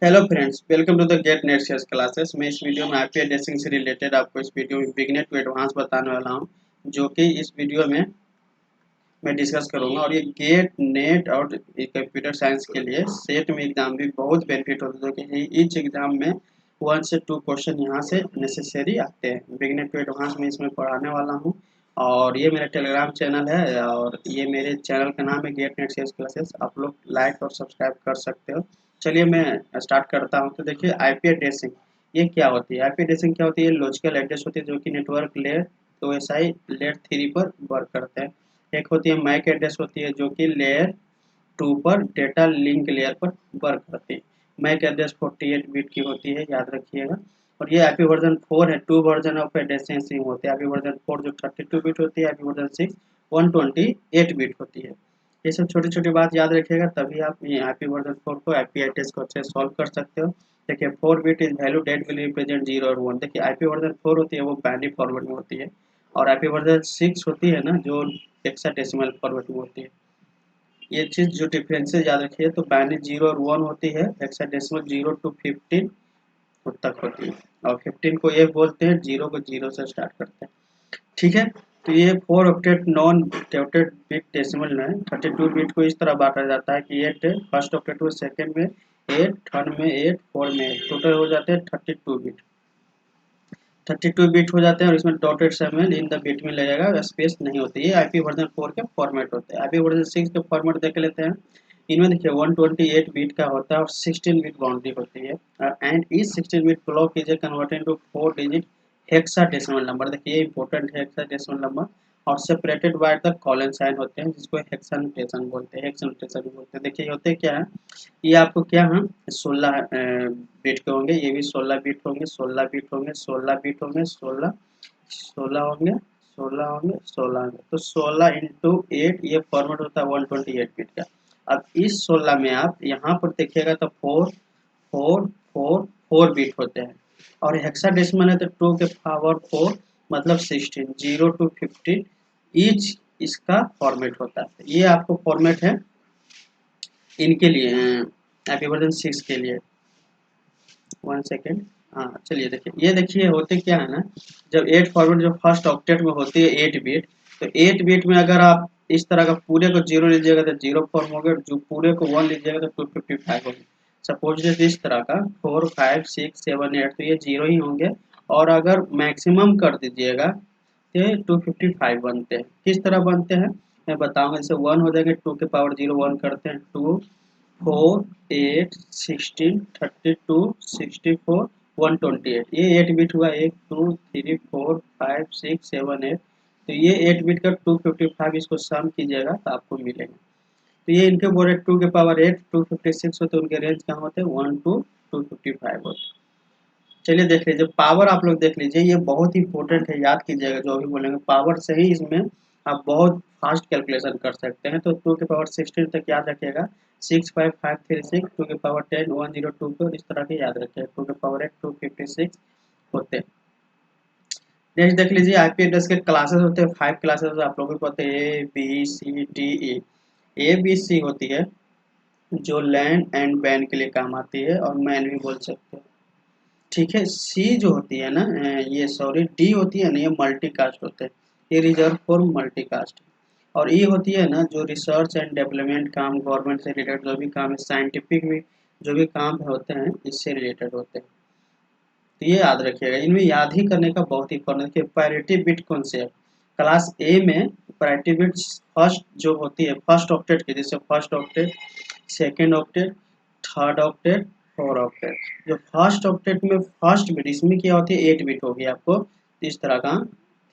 Hello friends, welcome to the get net sales classes. मैं इस video में IP addressing से रिलेटेड आपको इस वीडियो में बिगनर टू एडवांस बताने वाला हूं, जो कि इस वीडियो में मैं डिस्कस करूंगा। और ये गेट नेट और कंप्यूटर साइंस के लिए सेट में एग्जाम भी बहुत बेनिफिट होता है, क्योंकि ईच एग्जाम में 1 से 2 क्वेश्चन यहाँ से नेसेसरी आते हैं। बिगनर टू एडवांस में इसमें पढ़ाने वाला हूँ। और ये मेरा टेलीग्राम चैनल है और ये मेरे चैनल का नाम है गेट नेट सेल्स क्लासेस। आप लोग लाइक और सब्सक्राइब कर सकते हो। चलिए मैं स्टार्ट करता हूँ। तो देखिए, आईपी एड्रेसिंग ये क्या होती है। आईपी एड्रेसिंग क्या होती है? लॉजिकल एड्रेस होती है जो कि नेटवर्क लेयर ओएसआई लेयर 3 पर वर्क करते हैं। एक होती है मैक एड्रेस होती है जो कि लेयर 2 पर डेटा लिंक लेयर पर वर्क करती है। मैक एड्रेस 48 बिट की होती है, याद रखिएगा। और ये आईपी वर्जन 4 है। 2 वर्जन ऑफ एड्रेसिंग होते हैं। आईपी वर्जन 4 जो 32 बिट होती है, आईपी वर्जन 6 128 बिट होती है। ये सब छोटी छोटी बात याद रखिएगा, तभी आप ये आईपी वर्जन 4 को आईपी एड्रेस को अच्छे सॉल्व कर सकते हो। देखिए, 4 bit is value that will represent 0 और 1। देखिए, आईपी वर्जन 4 होती है वो बाइनरी फॉर्मेट में होती है, और आईपी वर्जन 6 होती है ना जो हेक्साडेसिमल फॉर्मेट में होती है। ये चीज जो डिफरेंसेस याद रखिए, तो बाइनरी 0 और 1 होती है, हेक्साडेसिमल 0 to 15 तक होती है। और 15 को 1 बोलते हैं, 0 को 0 से स्टार्ट करते हैं। ठीक है। तो ये 4 octet non octet bit decimal में 32 बिट को इस तरह बांटा जाता है कि 8 फर्स्ट ऑक्टेट में, सेकंड में 8, थर्ड में 8, फोर्थ में 8, टोटल हो जाते हैं 32 बिट। 32 बिट हो जाते हैं, और इसमें dotted segment in the bit में लगेगा, स्पेस नहीं होती है। आईपी वर्जन 4 के फॉर्मेट होते हैं। आईपी वर्जन 6 के फॉर्मेट देख लेते हैं। इनमें देखिए 128 बिट का होता है और 16 बिट बाउंड्री होती है। एंड इस 16 bit block is converted to 4 digit hexadecimal number. देखिए, इंपॉर्टेंट है हेक्साडेसिमल नंबर। और separated by the colon sign होते हैं, जिसको हेक्सानोटेशन बोलते हैं। हेक्सानोटेशन बोलते हैं। देखिए, होते क्या है, ये आपको क्या है, 16 बिट के होंगे। ये भी 16 बिट होंगे, 16 बिट होंगे, 16 बिट होंगे, 16 16 होंगे, 16 होंगे, 16 होंगे। तो 16 इंटू 8 ये फॉर्मेट होता है 128 बिट का। अब इस 16 में आप यहाँ पर देखिएगा तो 4 4 4 4 बिट होते हैं। और हेक्साडेसिमल है तो 2 के पावर 4 मतलब 16, 0 to 15 ईच इसका फॉर्मेट होता है। ये आपको फॉर्मेट है इनके लिए, हैप्पी वर्जन 6 के लिए। 1 सेकेंड। हाँ, चलिए देखिए, ये देखिए होते क्या है ना, जब 8 फॉरवर्ड जो फर्स्ट ऑक्टेट में होती है 8 बिट, तो 8 बिट में अगर आप इस तरह का पूरे को 0 लीजिएगा तो 0 फॉर्म होगा, जो पूरे को 1 लीजिएगा तो 255 होगा। सपोज इस तरह का 4 5 6 7 8, तो ये 0 ही होंगे। और अगर मैक्सिमम कर दीजिएगा तो 255 बनते हैं। किस तरह बनते हैं मैं बताऊंगा। जैसे 1 हो जाएंगे, 2 के पावर 0 1 करते हैं, 2 4 8 16 32 64 128। ये 8 बिट हुआ। 1 2 3 4 5 6 7 8। तो ये 8 बिट का 255, इसको सम कीजिएगा तो आपको मिलेगा। तो ये इनके बोले 2 के पावर 8 256 होते, उनके रेंज कहाँ होते हैं 1 to 255 होते। चलिए देख लीजिए, पावर आप लोग देख लीजिए, ये बहुत ही इंपॉर्टेंट है, याद कीजिएगा जो भी बोलेंगे। पावर से ही इसमें आप बहुत फास्ट कैलकुलेशन कर सकते हैं। तो 2 के पावर 16 तक याद रखिएगा। 65536, 2 के पावर 10 102 इस तरह के याद रखिएगा। 2 के पावर 8 256 होते हैं। नेक्स्ट देख लीजिए, आईपी एड्रेस के क्लासेस होते हैं। 5 क्लासेस आप लोगों को पता है, A B C D E. A B C होती है जो लैंड एंड बैन के लिए काम आती है, और मैन भी बोल सकते हैं। ठीक है। सी जो होती है ना, ये सॉरी डी होती है ना, ये मल्टीकास्ट होते हैं। ये रिजर्व फॉर मल्टीकास्ट। और ई होती है ना, जो रिसर्च एंड डेवलपमेंट काम, गवर्नमेंट से रिलेटेड जो भी काम है, साइंटिफिक भी जो भी काम होते हैं इससे रिलेटेड होते हैं। तो ये याद रखिएगा, इनमें याद ही करने का बहुत ही फर्क है। पैरिटी बिट कॉन्सेप्ट क्लास ए में पैरिटी बिट फर्स्ट जो होती है फर्स्ट ऑक्टेट की, जैसे first octet, second octet, third octet, four octet. जो फर्स्ट ऑक्टेट में फर्स्ट बिट, इसमें क्या होती है 8 बिट होगी आपको इस तरह का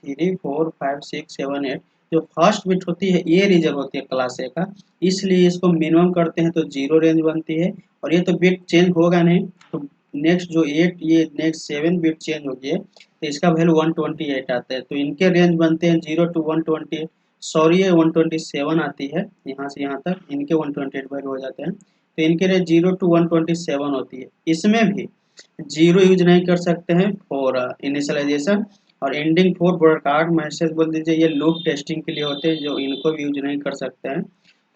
3 4 5 6 7 8। जो फर्स्ट बिट होती है ये रिजर्व होती है क्लास ए का, इसलिए इसको मिनिमम करते हैं तो 0 रेंज बनती है। और ये तो बिट चेंज होगा नहीं, तो नेक्स्ट जो 8, ये नेक्स्ट 7 बिट चेंज हो गए तो इसका वैल्यू 128 आता है। तो इनके रेंज बनते हैं 0 to 128, सॉरी ये 127 आती है, यहाँ से यहाँ तक इनके 128 वैल्यू हो जाते हैं। तो इनके लिए 0 to 127 होती है। इसमें भी 0 यूज नहीं कर सकते हैं फॉर इनिशियलाइजेशन, और एंडिंग फॉर ब्रॉडकास्ट मैसेज बोल दीजिए, ये लूप टेस्टिंग के लिए होते हैं, जो इनको भी यूज नहीं कर सकते हैं।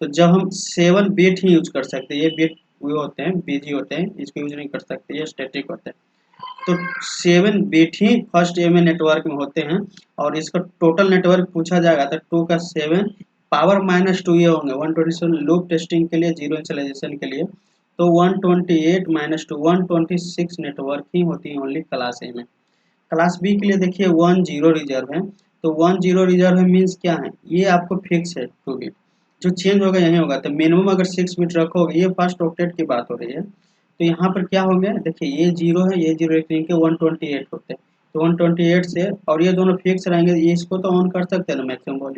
तो जब हम 7 बिट ही यूज कर सकते हैं, ये बिट वो होते हैं, बिजी होते हैं, इसको यूज नहीं कर सकते, ये स्टैटिक होते हैं। तो 7 बिट ही फर्स्ट ए में नेटवर्क में होते हैं, और इसका टोटल नेटवर्क पूछा जाएगा तो 2 का 7 पावर -2 ये होंगे 127 लूप टेस्टिंग के लिए, जीरो इनिशियलाइजेशन के लिए। तो 128 -2 126 नेटवर्क ही होती है ओनली क्लास ए में। क्लास बी के लिए देखिए 10 रिजर्व है। तो 10 रिजर्व है मीन्स क्या है, ये आपको फिक्स है 2 बिट, जो चेंज होगा यही होगा। तो मिनिमम अगर 6 बिट रखोगे, ये फर्स्ट ऑक्टेट की बात हो रही है, तो यहाँ पर क्या हो गया, देखिए ये जीरो है, ये जीरो, इनके 128 होते हैं। तो 128 से, और ये दोनों फिक्स रहेंगे, ये इसको तो ऑन कर सकते हैं ना मैक्सिमम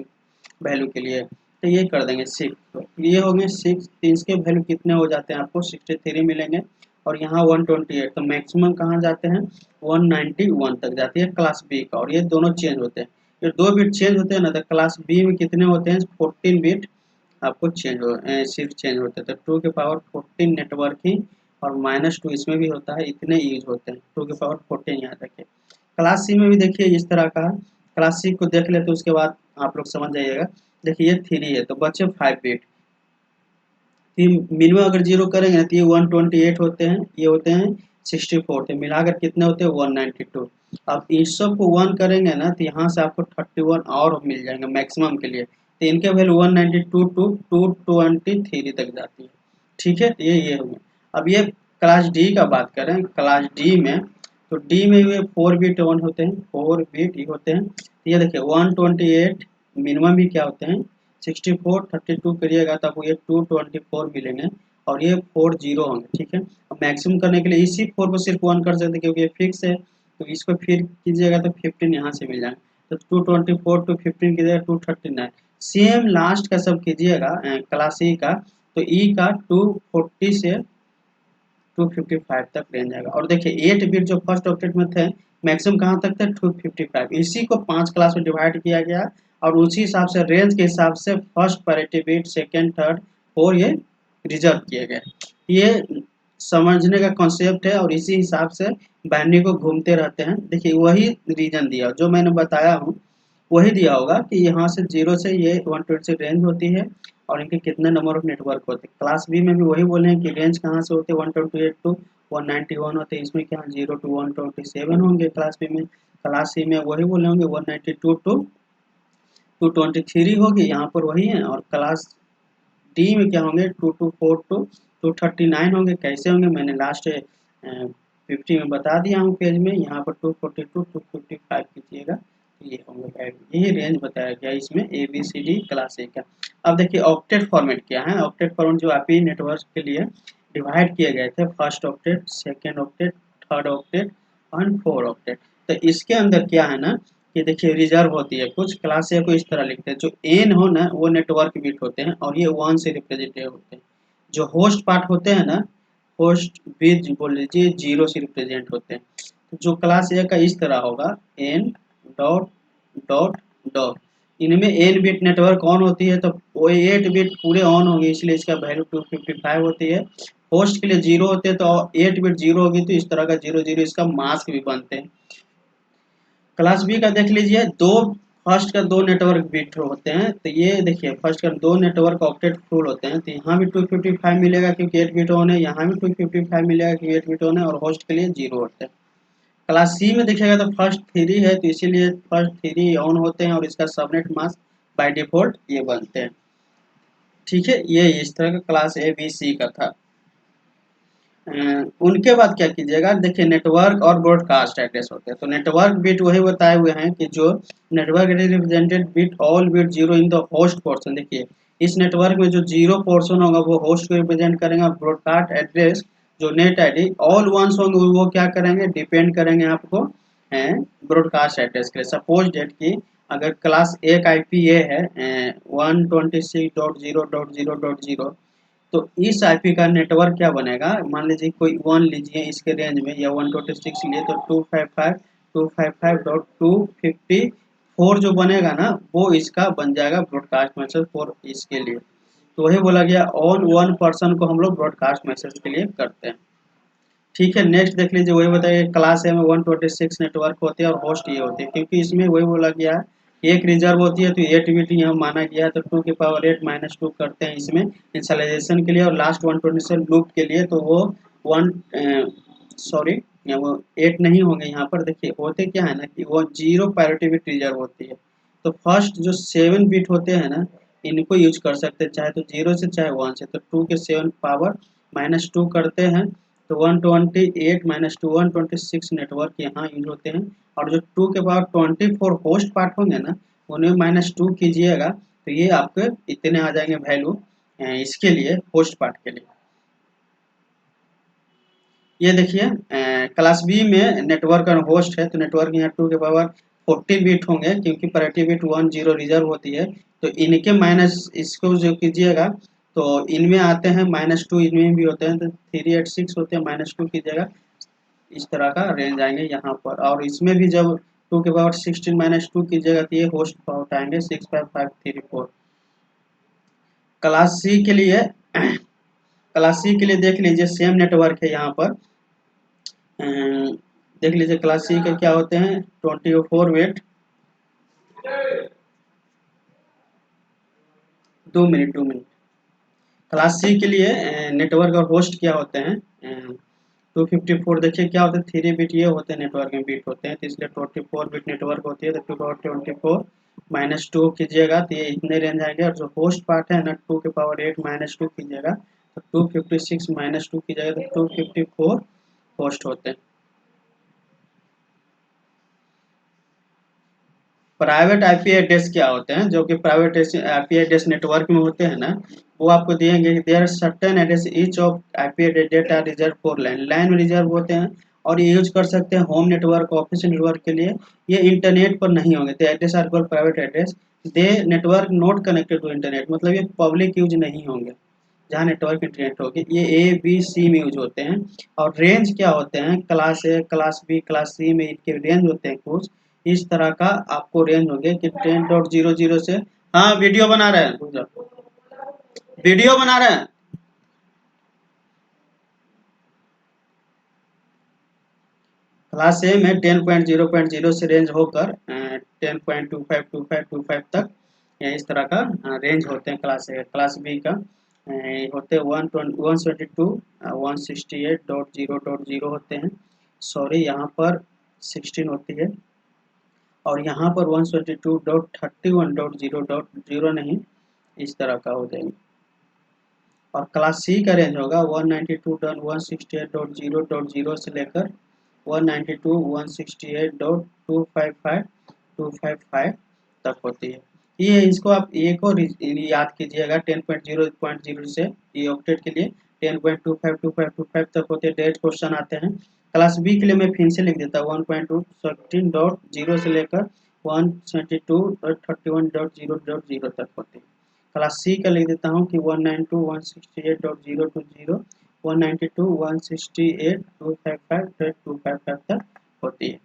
वैल्यू के लिए, तो ये कर देंगे 6। तो ये हो गए 6, तो इसके वैल्यू कितने हो जाते हैं, आपको 63 मिलेंगे। और यहाँ 128, तो मैक्सिमम कहाँ जाते हैं, 191 तक जाती है क्लास बी का, और ये दोनों चेंज होते हैं। ये 2 बिट चेंज होते हैं ना, तो क्लास बी में कितने होते हैं, 14 बिट आपको सिर्फ चेंज होते हैं। तो 2 के पावर 14 नेटवर्क ही, और -2 इसमें भी होता है, इतने यूज होते हैं, 2 के पावर 14 यहाँ तक है। क्लास सी में भी देखिए इस तरह का है। क्लास सी को देख ले तो उसके बाद आप लोग समझ जाइएगा। देखिए ये 3 है, तो बच्चे 5 बिट, मिनिमम अगर जीरो करेंगे तो ये 128 होते हैं, ये होते हैं 64, तो मिलाकर कितने होते हैं 192। अब इस सब को 1 करेंगे ना, तो यहाँ से आपको 31 और मिल जाएंगे मैक्सिमम के लिए। तो इनके वैल्यू 192 टू 223 तक जाती है। ठीक है, ये हो गया। अब ये क्लास डी का बात करें, क्लास डी में, तो डी में ये 4 बिट ऑन होते हैं, 4 बिट ही होते हैं। तो ये देखिए 128 मिनिमम भी क्या होते हैं 64, 32 करिएगा तो आपको ये 224 मिलेंगे, और ये 4 जीरो होंगे। ठीक है, अब मैक्सिमम करने के लिए इसी 4 को सिर्फ 1 कर सकते हैं क्योंकि ये फिक्स है, तो इसको फिर कीजिएगा तो 15 यहाँ से मिल जाएंगे। तो 224 टू 15 कीजिएगा 239। सेम लास्ट का सब कीजिएगा क्लास ई का, तो ई का 240 से 255 तक रेंज आएगा। और देखिए 8 बिट जो फर्स्ट ऑक्टेट में थे, मैक्सिमम कहाँ तक थे 255, इसी को 5 क्लास में डिवाइड किया गया, और उसी हिसाब से रेंज के हिसाब से first parity bit, second, third, four ये रिजर्व किए गए। ये समझने का कॉन्सेप्ट है, और इसी हिसाब से बाइनरी को घूमते रहते हैं। देखिए वही रीजन दिया जो मैंने बताया हूँ, वही दिया होगा कि यहाँ से 0 से ये 120 रेंज होती है, और इनके कितने नंबर ऑफ नेटवर्क होते हैं। क्लास बी में भी वही बोले हैं कि रेंज कहाँ से होते हैं 128 टू 191 होते हैं, इसमें क्या 0 टू 127 होंगे क्लास बी में। क्लास सी में वही बोले होंगे 192 टू 223 होगी, यहाँ पर वही है। और क्लास डी में क्या होंगे 224 टू 239 होंगे। कैसे होंगे मैंने लास्ट 50 में बता दिया हूँ पेज में, यहाँ पर 242 255 कीजिएगा, ये होंगे। यही रेंज बताया गया इसमें A B C D class A का। अब देखिए ऑक्टेट फॉर्मेट क्या है। ऑक्टेट फॉर्मेट जो आईपी नेटवर्क के लिए डिवाइड किए गए थे, first octet, second octet, third octet and four octet. तो इसके अंदर क्या है ना, कि देखिए रिजर्व होती है कुछ, क्लास ए को इस तरह लिखते हैं, जो एन हो ना वो नेटवर्क बिट होते हैं, और ये 1 से रिप्रेजेंटेड होते हैं। जो होस्ट पार्ट होते हैं ना, होस्ट बिट बोल लीजिए 0 से रिप्रेजेंट होते हैं। तो जो क्लास ए का इस तरह होगा, एन डॉट डॉट डॉट, इनमें एन बिट नेटवर्क ऑन होती है, तो वो 8 बिट पूरे ऑन होंगे, इसलिए इसका वैल्यू 255 होती है। होस्ट के लिए 0 होते हैं, तो 8 बिट 0 होगी, तो इस तरह का 0 0 इसका मास्क भी बनते हैं। क्लास बी का देख लीजिए, फर्स्ट का 2 नेटवर्क बिट होते हैं। तो ये देखिए फर्स्ट का 2 नेटवर्क ऑक्टेट फुल होते हैं, तो यहाँ भी 255 मिलेगा क्योंकि 8 बिट ऑन है, यहाँ भी 255 मिलेगा क्योंकि 8 बिट ऑन है, और होस्ट के लिए 0 होते हैं। क्लास सी में देखिएगा तो फर्स्ट 3 है, तो इसीलिए फर्स्ट 3 ऑन होते हैं, और इसका सबनेट मास्क बाय डिफॉल्ट ये बनते हैं। ठीक है, ये इस तरह का क्लास ए बी सी का था। उनके बाद क्या कीजिएगा, देखिए नेटवर्क और ब्रॉडकास्ट एड्रेस होते हैं। तो नेटवर्क बिट वही बताए हुए हैं कि जो network represented bit all bit 0 in the host portion. देखिए इस नेटवर्क में जो 0 पोर्शन होगा वो होस्ट को रिप्रेजेंट करेंगे, और ब्रॉडकास्ट एड्रेस जो नेट आईडी ऑल वंस होंगे वो क्या करेंगे, डिपेंड करेंगे आपको ब्रॉडकास्ट एड्रेस के लिए। सपोज डेट की अगर क्लास ए का IP ये है 126.0.0.0, तो इस आईपी का नेटवर्क क्या बनेगा, मान लीजिए कोई 1 लीजिए इसके रेंज में, या 126 लिए, तो 255.255.254 जो बनेगा ना, वो इसका बन जाएगा ब्रॉडकास्ट मैसेज फॉर इसके लिए। तो वही बोला गया ऑन 1 पर्सन को हम लोग ब्रॉडकास्ट मैसेज के लिए करते हैं। ठीक है, नेक्स्ट देख लीजिए, वही बताइए क्लास ए में 126 नेटवर्क होते हैं, और होस्ट ये होते हैं, क्योंकि इसमें वही बोला गया है एक रिजर्व होती है तो 8 बिट यहाँ माना गया है, तो 2 की पावर 8 माइनस 2 करते हैं इसमें इंशलाइजेशन के लिए, और लास्ट 127 लूप के लिए तो वो वन सॉरी वो 8 नहीं होंगे यहाँ पर। देखिए होते क्या है ना कि वो 0 प्रायोरिटी बिट रिजर्व होती है, तो फर्स्ट जो 7 बिट होते हैं ना इनको यूज कर सकते हैं, चाहे तो 0 से चाहे 1 से। तो 2 के 7 पावर माइनस 2 करते हैं तो 128 माइनस 2 126 नेटवर्क यहाँ यूज होते हैं। और जो 2 के पावर 24 होस्ट पार्ट होंगे ना उन्हें माइनस 2 कीजिएगा तो ये आपके इतने आ जाएंगे वैल्यू इसके लिए होस्ट पार्ट के लिए। ये देखिए क्लास बी में नेटवर्क और होस्ट है, तो नेटवर्क यहाँ 2 के पावर 14 बिट होंगे क्योंकि प्रायोरिटी बिट 1 0 रिजर्व होती है, तो इनके माइनस इसको जो कीजिएगा तो इनमें आते हैं -2, इनमें भी होते हैं तो 386 होते हैं, -2 कीजिएगा इस तरह का रेंज आएंगे यहाँ पर। और इसमें भी जब 2 के पावर 16 -2 कीजिएगा तो ये होस्ट पाउट आएंगे 65534। क्लास सी के लिए क्लास सी के लिए देख लीजिए सेम नेटवर्क है यहाँ पर। देख लीजिए क्लास सी के क्या होते हैं 24 वेट 2 मिनट क्लास सी के लिए नेटवर्क और होस्ट क्या होते हैं 254। देखिए क्या होता है 3 बिट ये होते हैं नेटवर्क में बिट होते हैं, तो इसलिए 24 बिट नेटवर्क होती है, तो 2 पावर 24 -2 कीजिएगा तो ये इतने रेंज आएंगे। और जो होस्ट पार्ट है ना 2 के पावर 8 -2 कीजिएगा तो 256 -2 कीजिएगा तो 254 होस्ट होते हैं। प्राइवेट आईपी एड्रेस क्या होते हैं, जो कि प्राइवेट आईपी एड्रेस नेटवर्क में होते हैं ना वो आपको दिएंगे कि there certain address each of IP address are reserve for line, line में रिजर्व होते हैं और ये यूज कर सकते हैं होम नेटवर्क ऑफिस नेटवर्क के लिए, ये इंटरनेट पर नहीं होंगे। तो address are called private address, they network not connected to internet, मतलब ये पब्लिक यूज नहीं होंगे जहाँ नेटवर्क इंटरनेट होगी, ये ए बी सी में यूज होते हैं। और रेंज क्या होते हैं class A class B class C में इनके रेंज होते हैं कुछ इस तरह का आपको रेंज होंगे कि 10.00 से, हाँ वीडियो बना रहे हैं, वीडियो बना रहे हैं। क्लास ए में 10.0.0 से रेंज होकर 10.252525 तक इस तरह का रेंज होते हैं क्लास ए। क्लास बी का होते हैं 128.0.0 होते हैं, सॉरी यहाँ पर 16 होती है और यहाँ पर 122.31.0.0 नहीं इस तरह का हो जाएंगे। और क्लास सी का रेंज होगा 192.168.0.0 से लेकर 192.168.255 तक होती है। ये इसको आप एक और याद कीजिएगा 10.0.0 से ये ऑक्टेट के लिए 10.252525 तक होते हैं, डायरेक्ट क्वेश्चन आते हैं। क्लास बी के लिए मैं फिर से लिख देता हूँ 1.216.0 से लेकर 122.31.0.0 तक होते हैं। क्लास सी का लिख देता हूँ कि 192.168.0.0 192.168.255.255 तक होती है।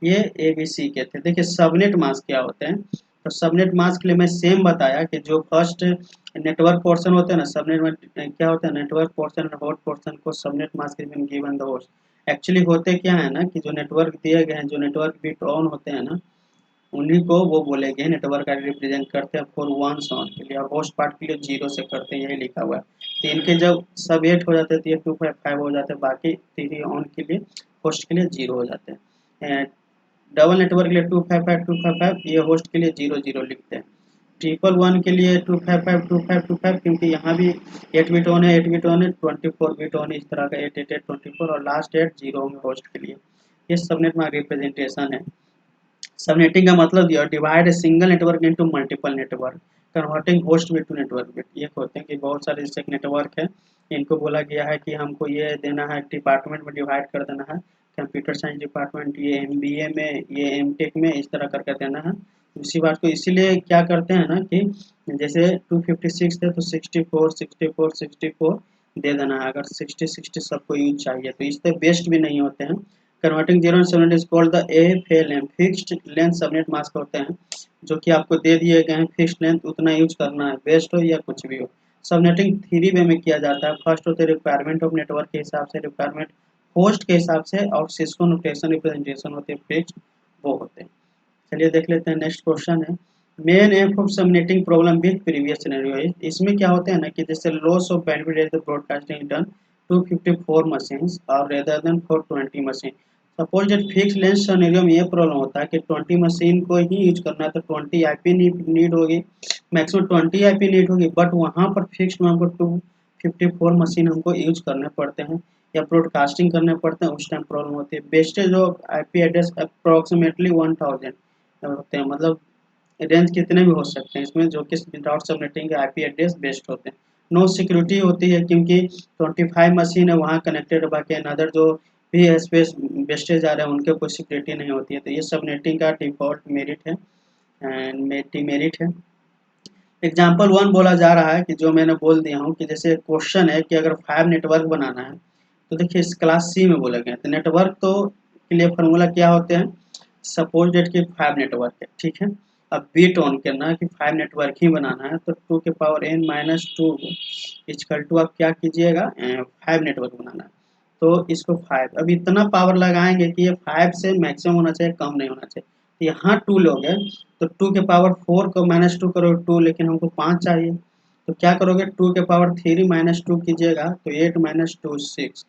ये ए बी सी के थे। देखिए सबनेट मास्क क्या होते हैं, तो सबनेट मास्क के लिए मैं सेम बताया कि जो फर्स्ट नेटवर्क पोर्शन होते हैं ना सबनेट में क्या होता है नेटवर्क पोर्शन और होस्ट पोर्शन को subnet mask given the host. Actually होते क्या है ना कि जो नेटवर्क दिए गए हैं जो नेटवर्क बिट ऑन होते हैं ना उन्हीं को वो बोले गए नेटवर्क आईडी रिप्रेजेंट करते हैं फॉर वंस ऑन के लिए, और होस्ट पार्ट के लिए 0 से करते हैं, यही लिखा हुआ है। तो इनके जब सब 8 हो जाते हैं तो ये 255 हो जाते हैं, बाकी 3 ऑन के लिए होस्ट के लिए 0 हो जाते हैं। डबल नेटवर्क के लिए 255 ये होस्ट के लिए 00 लिखते हैं। 111 के लिए 255 क्योंकि यहाँ भी 8 बिट ऑन है 8 बिट ऑन है 24 बिट ऑन है, इस तरह का 88824 और लास्ट 8 0 होंगे होस्ट के लिए। ये सबनेट में रिप्रेजेंटेशन है। सबनेटिंग का मतलब दिया divide a single network into multiple network converting host bit to network bit. ये होते हैं कि बहुत सारे जैसे नेटवर्क है इनको बोला गया है कि हमको ये देना है डिपार्टमेंट में डिवाइड कर देना है, कंप्यूटर साइंस डिपार्टमेंट ये MBA में ये MTech में इस तरह करके देना है। उसी बात को इसीलिए क्या करते हैं ना कि जैसे 256 थे तो 64 64 64 दे देना है, अगर 60 60 सबको यूज चाहिए तो इससे बेस्ट भी नहीं होते हैं। Converting zero subnet is called the FLM fixed length subnet mask होते हैं, जो कि आपको दे दिए गए हैं फिक्स्ड लेंथ उतना यूज करना है, बेस्ट हो या कुछ भी हो। सबनेटिंग 3 वे में किया जाता है, फर्स्ट होते हैं रिक्वायरमेंट ऑफ नेटवर्क के हिसाब से, रिक्वायरमेंट होस्ट के हिसाब से, और सिस्को नोटेशन रिप्रेजेंटेशन होते हैं फिक्स्ड वो होते हैं। चलिए देख लेते हैं। नेक्स्ट क्वेश्चन है, main aim of subnetting problem with previous scenario. इसमें क्या होते हैं ना कि जैसे loss of bandwidth at the broadcasting done 254 machines और rather than 420 machine. Suppose that fix length scenario में ये प्रॉब्लम होता है कि 20 मशीन को ही यूज करना है, तो 20 आईपी नीड होगी, मैक्सिमम 20 आईपी नीड होगी, बट वहाँ पर फिक्स में हमको 254 मशीन हमको यूज करने पड़ते हैं या ब्रॉडकास्टिंग करने पड़ते हैं, उस टाइम प्रॉब्लम होती है। Wastage of IP address approximately 1000 होते हैं, मतलब रेंज कितने भी हो सकते हैं इसमें, जो कि विदाउट सबनेटिंग के आईपी एड्रेस बेस्ट होते हैं। नो सिक्योरिटी होती है क्योंकि 25 मशीन है वहाँ कनेक्टेड, बाकी अनदर जो भी स्पेस वेस्टेज आ रहे हैं उनके कोई सिक्योरिटी नहीं होती है, तो ये सबनेटिंग का डिफॉल्ट मेरिट है एंड डिमेरिट है। एग्जाम्पल 1 बोला जा रहा है कि जो मैंने बोल दिया हूँ कि जैसे क्वेश्चन है कि अगर 5 नेटवर्क बनाना है, तो देखिए इस क्लास सी में बोले गए, तो नेटवर्क तो के लिए फार्मूला क्या होते हैं, सपोज डेट कि 5 नेटवर्क है, ठीक है। अब बिट ऑन करना है कि 5 नेटवर्क ही बनाना है, तो 2 के power n minus 2 equal to आप क्या कीजिएगा 5 नेटवर्क बनाना है, तो इसको 5 अब इतना पावर लगाएंगे कि ये 5 से मैक्सिमम होना चाहिए, कम नहीं होना चाहिए। तो यहाँ 2 लोगे तो 2 के पावर 4 को माइनस 2 करोगे 2, लेकिन हमको 5 चाहिए, तो क्या करोगे 2 के पावर 3 माइनस 2 कीजिएगा तो 8 माइनस 2 6।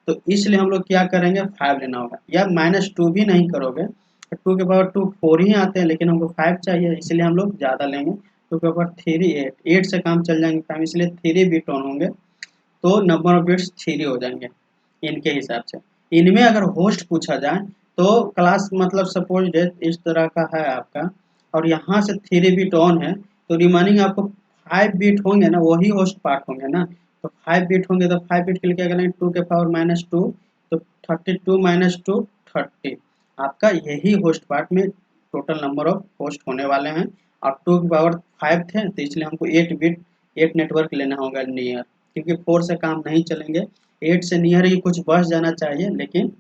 तो इसलिए हम लोग क्या करेंगे 5 लेना होगा, या माइनस 2 भी नहीं करोगे तो 2 के पावर 2 4 ही आते हैं, लेकिन हमको 5 चाहिए इसलिए हम लोग ज़्यादा लेंगे। 2 के पावर 3 8 से काम चल जाएंगे 5, इसलिए 3 बिट ऑन होंगे, तो नंबर ऑफ बिट्स 3 हो जाएंगे इनके हिसाब से। इनमें अगर होस्ट पूछा जाए तो क्लास मतलब सपोज डेट इस तरह का है आपका, और यहाँ से 3 बिट ऑन है, तो रिमेनिंग आपको 5 बिट होंगे ना, वही होस्ट पार्ट होंगे ना, तो 5 बिट होंगे, तो 5 बिट के लिए क्या करेंगे 2 के पावर माइनस 2, तो 32 माइनस 2 30, आपका यही होस्ट पार्ट में टोटल नंबर ऑफ होस्ट होने वाले हैं। और 2 की पावर 5 थे तो इसलिए हमको 8 बिट 8 नेटवर्क लेना होगा नियर, क्योंकि 4 से काम नहीं चलेंगे, 8 से नियर ही कुछ बच जाना चाहिए लेकिन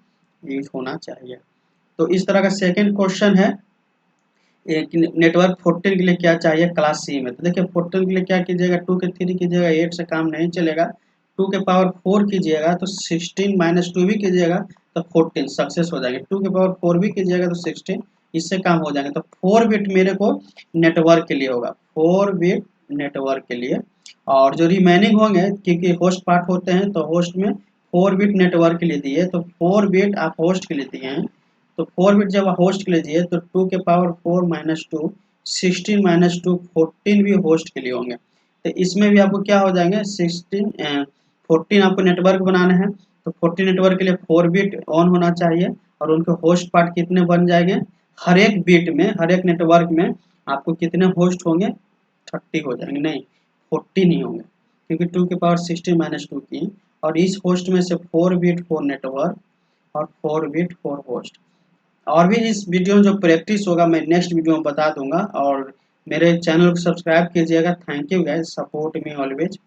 यूज होना चाहिए। तो इस तरह का सेकंड क्वेश्चन है, एक नेटवर्क 14 के लिए क्या चाहिए क्लास सी में, तो देखिए 14 के लिए क्या कीजिएगा 2 के 3 कीजिएगा, 8 से काम नहीं चलेगा, 2 के पावर 4 कीजिएगा तो 16 माइनस 2 भी कीजिएगा तो 14 सक्सेस हो जाएंगे, 2 के पावर 4 भी कीजिएगा तो 16, इससे काम हो जाएंगे। तो 4 बिट मेरे को नेटवर्क के लिए होगा, 4 बिट नेटवर्क के लिए, और जो रिमेनिंग होंगे क्योंकि होस्ट पार्ट होते हैं तो होस्ट में 4 बिट नेटवर्क के लिए दिए, तो 4 बिट आप होस्ट के लिए दिए हैं, तो 4 बिट जब होस्ट के लिए दिए तो 2 के पावर 4 माइनस 2 16 माइनस 2 14 भी होस्ट के लिए होंगे, तो इसमें भी आपको क्या हो जाएंगे 16 14 आपको नेटवर्क बनाना है, तो 14 नेटवर्क के लिए 4 बिट ऑन होना चाहिए, और उनके होस्ट पार्ट कितने बन जाएंगे, हर एक बिट में हर एक नेटवर्क में आपको कितने होस्ट होंगे 30 हो जाएंगे, नहीं 40 नहीं होंगे, क्योंकि 2 के पावर 16 माइनस 2 की, और इस होस्ट में से 4 बिट 4 नेटवर्क और 4 बिट 4 होस्ट। और भी इस वीडियो में जो प्रैक्टिस होगा मैं नेक्स्ट वीडियो में बता दूंगा, और मेरे चैनल को सब्सक्राइब कीजिएगा। Thank you guys, support me always.